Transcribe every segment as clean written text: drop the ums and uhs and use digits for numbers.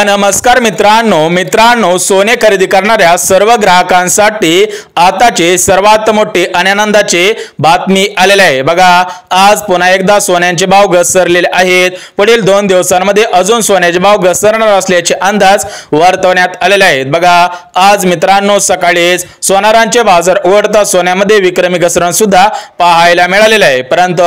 नमस्कार मित्रांनो सोने खरेदी करणाऱ्या सर्व ग्राहकांसाठी आताचे सर्वात मोठे आनंदाचे बातमी आलेले आहे। बघा, आज पुन्हा एकदा सोन्याचे भाव घसरलेले आहेत। पुढील 2 दिवसांमध्ये अजून सोन्याचे भाव घसरणार असल्याचे अंदाज वर्तवण्यात आलेले आहेत। बघा, आज मित्रांनो सकाळीच सोनारांचे बाजार उघडता सोन्यामध्ये विक्रमी घसरण सुद्धा पाहायला मिळालेले आहे। परंतु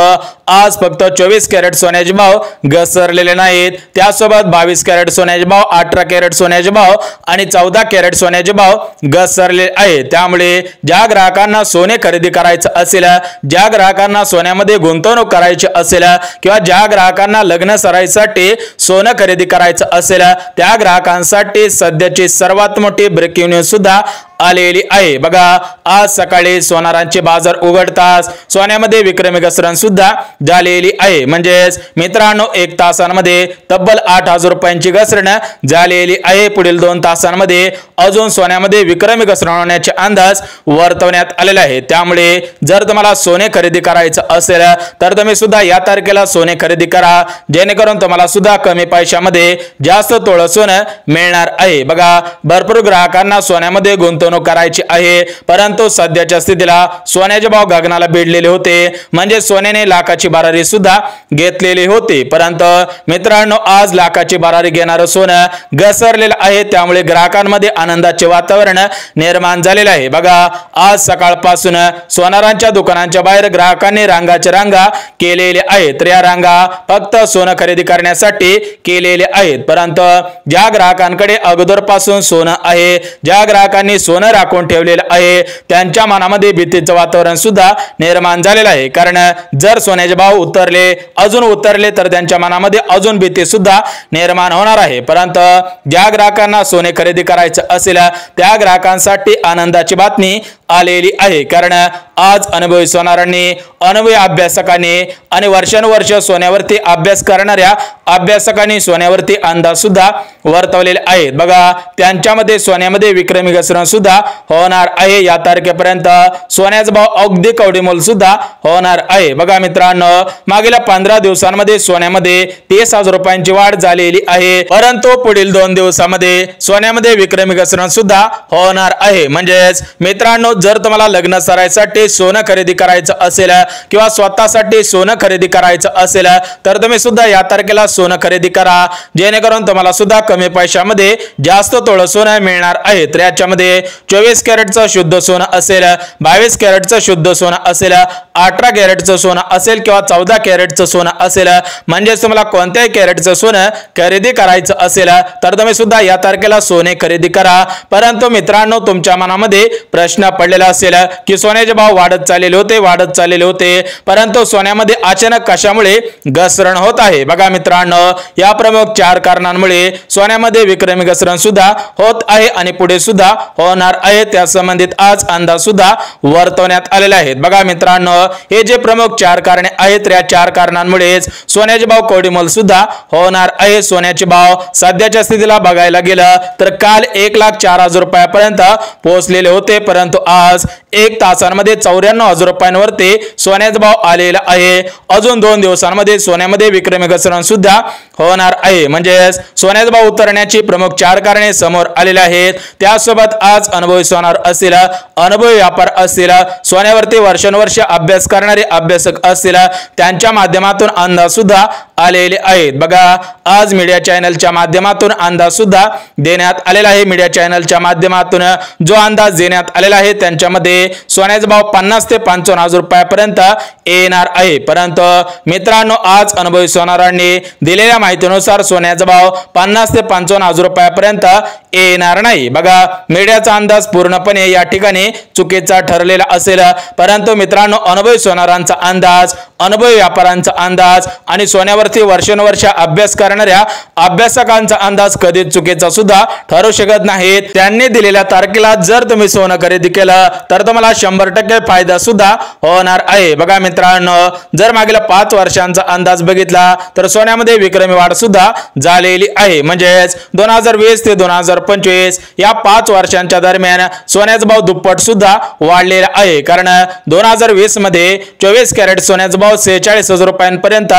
आज फक्त 24 कॅरेट सोन्याचे भाव घसरलेले नाहीत, त्यासोबत 22 कॅरेट सोन्याचे भाव, 18 कॅरेट सोन्याचे भाव आणि 14 कॅरेट सोन्याचे भाव घसरले आहेत। त्यामुळे ज्या ग्राहकांना सोने खरेदी करायचं असेल, ज्या ग्राहकांना सोन्यामध्ये गुंतवणूक करायची असेल किंवा ज्या ग्राहकांना लग्न सराईसाठी सोनं खरेदी करायचं असेल, त्या ग्राहकांसाठी सध्याची सर्वात मोठी ब्रेकिंग न्यूज सुद्धा आलेली आहे। बघा, आज सकाळी सोनारांचे बाजार उघडताच सोन्यामध्ये विक्रमी घसरण सुद्धा झालेली आहे। म्हणजेच मित्रांनो 1 तासांमध्ये तब्बल 8,000 रुपयांची घसरण झालेली आहे। पुढील 2 तासांमध्ये अजून सोन्यामध्ये विक्रमी घसरण होण्याचे अंदाज वर्तवण्यात आलेले आहे। त्यामुळे जर तुम्हाला सोने खरेदी करायचं असेल तर तुम्ही सुद्धा या तारखेला सोने खरेदी करा, जेणेकरून तुम्हाला सुद्धा कमी पैशामध्ये जास्त तोळ सोनं मिळणार आहे। बघा, भरपूर ग्राहकांना सोन्यामध्ये गुंतवणूक करायची आहे, परंतु सध्याच्या स्थितीला सोन्याचे भाव गगनाला भिडलेले होते, म्हणजे सोन्याने लाखाची भरारी सुद्धा घेतलेली होती। परंतु मित्रांनो आज लाखाची भरारी घेणारं सोनं घसरलेलं आहे, त्यामुळे ग्राहकांमध्ये आनंदाचे वातावरण निर्माण झालेले आहे। बघा, आज सकाळपासून सोनारांच्या दुकानांच्या बाहेर ग्राहकांनी रांगाच्या रांगा केलेल्या आहेत। तर या रांगा फक्त सोनं खरेदी करण्यासाठी केलेले आहेत। परंतु ज्या ग्राहकांकडे अगोदरपासून सोनं आहे, ज्या ग्राहकांनी सोनं राखून ठेवलेलं आहे, त्यांच्या मनामध्ये भीतीचं वातावरण सुद्धा निर्माण झालेलं आहे। कारण जर सोन्याचे भाव अजून उतरले तर त्यांच्या मनामध्ये अजून भीती सुद्धा निर्माण होणार आहे। परंतु ज्या ग्राहकांना सोने खरेदी करायचं असेल त्या ग्राहकांसाठी आनंदाची बातमी आलेली आहे। कारण आज अनुभवी सोनारांनी, अनुभवी अभ्यासकांनी आणि वर्षानुवर्ष सोन्यावरती अभ्यास करणाऱ्या अभ्यासकांनी सोन्यावरती अंदाज सुद्धा वर्तवलेले आहेत। बघा, त्यांच्यामध्ये सोन्यामध्ये विक्रमी घसरण सुद्धा होणार आहे। या तारखेपर्यंत सोन्याचा भाव अगदी कवडीमोल सुद्धा होणार आहे। बघा मित्रांनो, मागील 15 दिवसांमध्ये सोन्यामध्ये 30,000 रुपयांची वाढ झालेली आहे, परंतु पुढील 2 दिवसांमध्ये सोन्यामध्ये विक्रमी घसरण सुद्धा होणार आहे। म्हणजेच मित्रांनो, जर तुम्हाला लग्न सराईसाठी सोनं खरेदी करायचं असेल किंवा स्वतःसाठी सोनं खरेदी करायचं असेल तर तुम्ही सुद्धा या तारखेला सोनं खरेदी करा, जेणेकरून तुम्हाला सुद्धा कमी पैशामध्ये जास्त तोळ सोनं मिळणार आहे। तर याच्यामध्ये 24 कॅरेटचं शुद्ध सोनं असेल, 22 कॅरेटचं शुद्ध सोनं असेल, 18 कॅरेटचं सोनं असेल किंवा 14 कॅरेटचं सोनं असेल, म्हणजे तुम्हाला कोणत्याही कॅरेटचं सोनं खरेदी करायचं असेल तर तुम्ही सुद्धा या तारखेला सोने खरेदी करा। परंतु मित्रांनो, तुमच्या मनामध्ये प्रश्न पडलेला असेल की सोन्याचे भाव वाढत चाललेले होते, परंतु सोन्यामध्ये अचानक कशामुळे घसरण होत आहे? बघा मित्रांनो, या प्रमुख 4 कारणांमुळे सोन्यामध्ये विक्रमी घसरण सुद्धा होत आहे आणि पुढे सुद्धा होणार आहे। त्या संबंधित आज अंदाज सुद्धा वर्तवण्यात आलेले आहेत। बघा मित्रांनो, हे जे प्रमुख 4 कारणे आहेत, या 4 कारणांमुळेच सोन्याचे भाव कवडीमोल सुद्धा होणार आहे। सोन्याचे भाव सध्याच्या स्थितीला बघायला गेलं तर काल 1,04,000 रुपयापर्यंत पोहोचलेले होते, परंतु आज 1 तासांमध्ये 94,000 रुपयांवरती सोन्याचा भाव आलेला आहे। अजून 2 दिवसांमध्ये सोन्यामध्ये विक्रमी घसरण सुद्धा होणार आहे। म्हणजे सोन्याचा भाव उतरण्याची प्रमुख 4 कारणे समोर आलेली आहेत। त्यासोबत आज अनुभवी सोनार असतील, अनुभवी व्यापार असतील, सोन्यावरती वर्षानुवर्ष अभ्यास करणारे अभ्यासक असतील, त्यांच्या माध्यमातून अंदाज सुद्धा आलेले आहेत। बघा, आज मीडिया चॅनलच्या माध्यमातून अंदाज सुद्धा देण्यात आलेला आहे। मीडिया चॅनलच्या माध्यमातून जो अंदाज देण्यात आलेला आहे त्याच्यामध्ये सोन्याचा भाव 50,000 ते 55,000 रुपयापर्यंत येणार आहे। परंतु मित्रांनो, आज अनुभवी सोनारांनी दिलेल्या माहितीनुसार सोन्याचा भाव 50,000 ते 55,000 रुपयापर्यंत येणार नाही। बघा, मीडियाचा अंदाज पूर्णपणे या ठिकाणी चुकीचा ठरलेला असेल, परंतु मित्रांनो, अनुभवी सोनारांचा अंदाज, अनुभवी व्यापाऱ्यांचा अंदाज आणि सोन्यावरती वर्षानुवर्ष अभ्यास करणाऱ्या अभ्यासकांचा अंदाज कधीच चुकीचा सुद्धा ठरू शकत नाही। त्यांनी दिलेल्या तारखेला जर तुम्ही सोनं खरेदी केलं केलं तर तुम्हाला 100% फायदा सुद्धा होणार आहे। बघा मित्रांनो, जर मागील 5 वर्षांचा अंदाज बघितला तर सोन्यामध्ये विक्रमी वाढ सुद्धा झालेली आहे। म्हणजेच 2020 ते 2025 या 5 वर्षांच्या दरम्यान सोन्याचा भाव दुप्पट सुद्धा वाढलेला आहे। कारण 2020 मध्ये 24 कॅरेट सोन्याचा भाव 46,000 रुपयांपर्यंत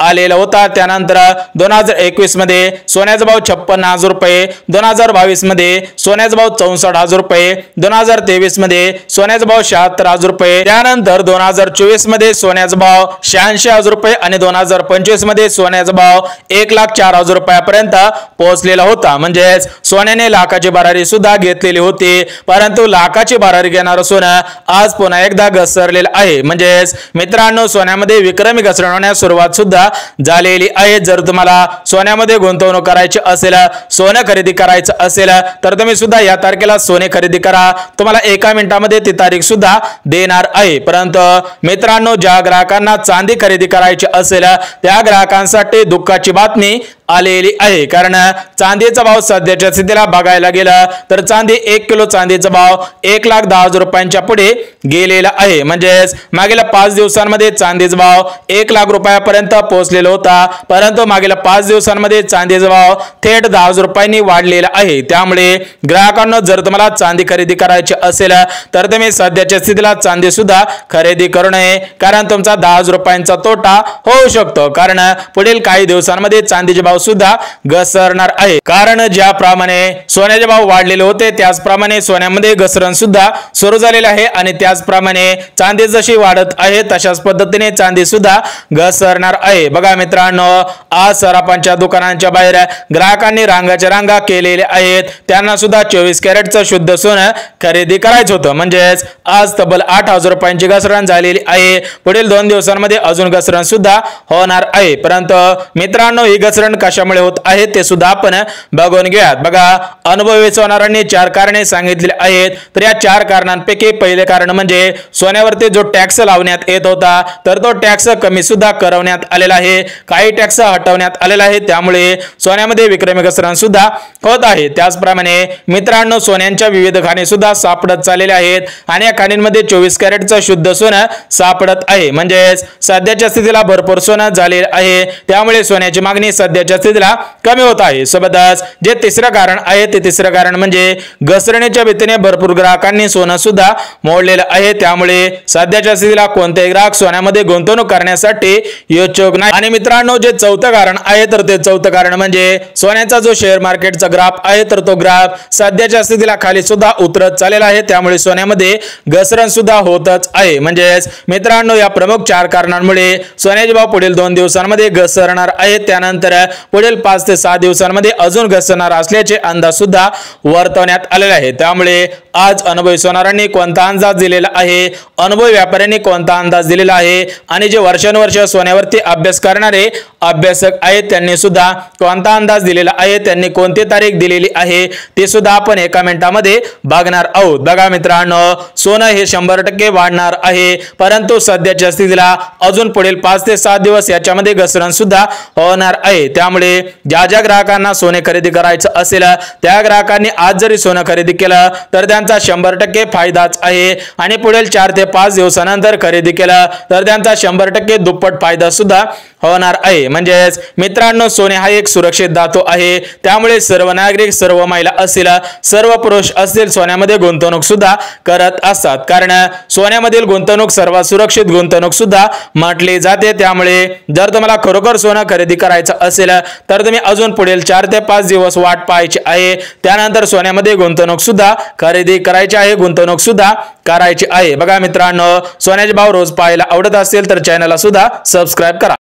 आलेला होता। त्यानंतर 2021 मध्ये सोन्याचा भाव 56,000 रुपये, 2022 मध्ये सोन्याचा भाव 64,000 रुपये, 2023 मध्ये सोन्याचा भाव 76,000 रुपये, त्यानंतर 2024 मध्ये सोन्याचा भाव 86,000 रुपये आणि 2025 मध्ये सोन्याचा भाव 1,04,000 रुपयापर्यंत पोहोचलेला होता। म्हणजेच सोन्याने लाखाची भरारी सुद्धा घेतलेली होती, परंतु लाखाची भरारी घेणारं सोनं आज पुन्हा एकदा घसरलेलं आहे। म्हणजेच मित्रांनो, सोन्यामध्ये विक्रमी घसरण होण्यास सुरुवात सुद्धा झालेली आहे। जर तुम्हाला सोन्यामध्ये गुंतवणूक करायची असेल, सोनं खरेदी करायचं असेल तर तुम्ही सुद्धा या तारखेला सोने खरेदी करा। तुम्हाला 1 मिनिटामध्ये ती तारीख सुद्धा देणार आहे। परंतु मित्रांनो, ज्या ग्राहकांना चांदी खरेदी करायची असेल त्या ग्राहकांसाठी दुःखाची बातमी आलेली आहे। कारण चांदीचा भाव सध्याच्या स्थितीला बघायला गेला तर चांदी 1 किलो चांदीचा भाव 1,10,000 रुपयांच्या पुढे गेलेला आहे। म्हणजेच मागील 5 दिवसांमध्ये चांदीचा भाव 1,00,000 रुपयापर्यंत पोहोचलेला होता, परंतु मागील 5 दिवसांमध्ये चांदीचा भाव थेट 10,000 रुपयांनी वाढलेला आहे। त्यामुळे ग्राहकांना जर तुम्हाला चांदी खरेदी करायची असेल तर तुम्ही सध्याच्या स्थितीला चांदी सुद्धा खरेदी करू नये, कारण तुमचा 10,000 रुपयांचा तोटा होऊ शकतो। कारण पुढील काही दिवसांमध्ये चांदीचे भाव सुद्धा घसरणार आहे। कारण ज्याप्रमाणे सोन्याचे भाव वाढलेले होते त्याचप्रमाणे सोन्यामध्ये घसरण सुद्धा सुरू झालेले आहे आणि त्याचप्रमाणे चांदी जशी वाढत आहे तशाच पद्धतीने चांदी सुद्धा घसरणार आहे। बघा मित्रांनो, आज सराफांच्या दुकानांच्या बाहेर ग्राहकांनी रांगाच्या रांगा केलेल्या आहेत। त्यांना सुद्धा 24 कॅरेटचं शुद्ध सोनं खरेदी करायचं होतं। म्हणजेच आज तब्बल 8,000 रुपयांची घसरण झालेली आहे। पुढील 2 दिवसांमध्ये अजून घसरण सुद्धा होणार आहे। परंतु मित्रांनो, ही घसरण कशामुळे होत आहे ते सुद्धा आपण बघून घेऊयात। बघा, अनुभवी सोनारांनी 4 कारणे सांगितलेली आहेत। तर या 4 कारणांपैकी पहिले कारण म्हणजे सोन्यावरती जो टॅक्स लावण्यात येत होता तर तो टॅक्स कमी सुद्धा करवण्यात आलेला आहे, काही टॅक्स हटवण्यात आलेला आहे। त्यामुळे सोन्यामध्ये विक्रमी घसरण सुद्धा होत आहे। त्याचप्रमाणे मित्रांनो, सोन्यांच्या विविध खाणी सुद्धा सापडत चाललेल्या आहेत आणि या खाणींमध्ये 24 कॅरेटचं शुद्ध सोनं सापडत आहे। म्हणजेच सध्याच्या स्थितीला भरपूर सोनं झालेलं आहे, त्यामुळे सोन्याची मागणी सध्याच्या स्थितीला कमी होत आहे। सोबतच जे तिसरं कारण आहे ते तिसरं कारण म्हणजे घसरणीच्या भीतीने भरपूर ग्राहकांनी सोनं सुद्धा मोडलेलं आहे। त्यामुळे सध्याच्या स्थितीला कोणतेही ग्राहक सोन्यामध्ये गुंतवणूक करण्यासाठी इच्छुक नाही। आणि मित्रांनो, जे चौथं कारण आहे तर ते चौथं कारण म्हणजे सोन्याचा जो शेअर मार्केटचा ग्राफ आहे तर तो ग्राफ सध्याच्या स्थितीला खाली सुद्धा उतरत चाललेला आहे। त्यामुळे सोन्यामध्ये घसरण सुद्धा होतच आहे। म्हणजेच मित्रांनो, या प्रमुख 4 कारणांमुळे सोन्याचे भाव पुढील 2 दिवसांमध्ये घसरणार आहेत। त्यानंतर पुढील 5 ते 6 दिवसांमध्ये अजून घसरणार असल्याचे अंदाज सुद्धा वर्तवण्यात आलेले आहे। त्यामुळे आज अनुभवी सोनारांनी कोणता अंदाज दिलेला आहे, अनुभवी व्यापाऱ्यांनी कोणता अंदाज दिलेला आहे आणि जे वर्षानुवर्ष सोन्यावरती अभ्यास करणारे अभ्यासक आहेत त्यांनी सुद्धा कोणता अंदाज दिलेला आहे, त्यांनी कोणती तारीख दिलेली आहे ते सुद्धा आपण 1 मिनिटामध्ये बघणार आहोत। बघा मित्रांनो, सोनं हे 100% वाढणार आहे, परंतु सध्याच्या स्थितीला अजून पुढील 5 ते 7 दिवस याच्यामध्ये घसरण सुद्धा होणार आहे। त्यामुळे ज्या ग्राहकांना सोने खरेदी करायचं असेल त्या ग्राहकांनी आज जरी सोनं खरेदी केलं तर त्यांचा 100% फायदाच आहे आणि पुढील 4 ते 5 दिवसानंतर खरेदी केलं तर त्यांचा 100% दुप्पट फायदा सुद्धा होणार आहे। म्हणजेच मित्रांनो, सोने हा एक सुरक्षित धातू आहे, त्यामुळे सर्व नागरिक, सर्व महिला असतील, सर्व पुरुष असतील सोन्यामध्ये गुंतवणूक सुद्धा करत असतात। कारण सोन्यामधील गुंतवणूक सर्वात सुरक्षित गुंतवणूक सुद्धा म्हटली जाते। त्यामुळे जर तुम्हाला खरोखर सोनं खरेदी करायचं असेल तर तुम्ही अजून पुढील 4 ते 5 दिवस वाट पाहायची आहे, त्यानंतर सोन्यामध्ये गुंतवणूक सुद्धा खरेदी करायची आहे, गुंतवणूक सुद्धा करायची आहे। बघा मित्रांनो, सोन्याचे भाव रोज पाहायला आवडत असेल तर चॅनलला सुद्धा सबस्क्राइब करा।